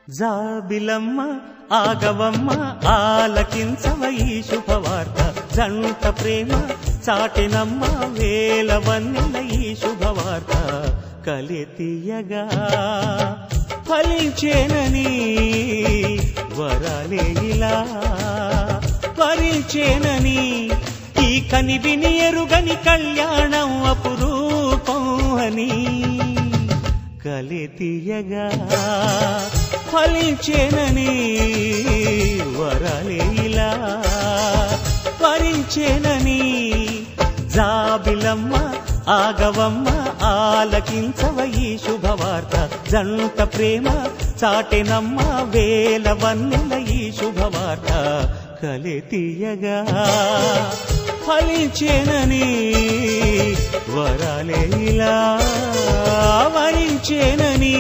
జాబిలమ్మ ఆగవమ్మ ఆలకించవ ఈ శుభవార్త, జంట ప్రేమ చాటెనమ్మ వేల వన్నెల ఈ శుభవార్త. కలితీయగా ఫలించేనని వరాలే ఇలా వరించేనని, ఈ కనివిని ఎరుగని కళ్యాణం అపురూపం అని. కలితీయగా ఫలించేనని వరాలే ఇలా వరించేనని. జాబిలమ్మ ఆగవమ్మ ఆలకించవ ఈ శుభవార్త, జంట ప్రేమ చాటెనమ్మ వేల వన్నెల ఈ శుభవార్త. కలితీయగా ఫలించేనని వరాలే ఇలా వరించేనని.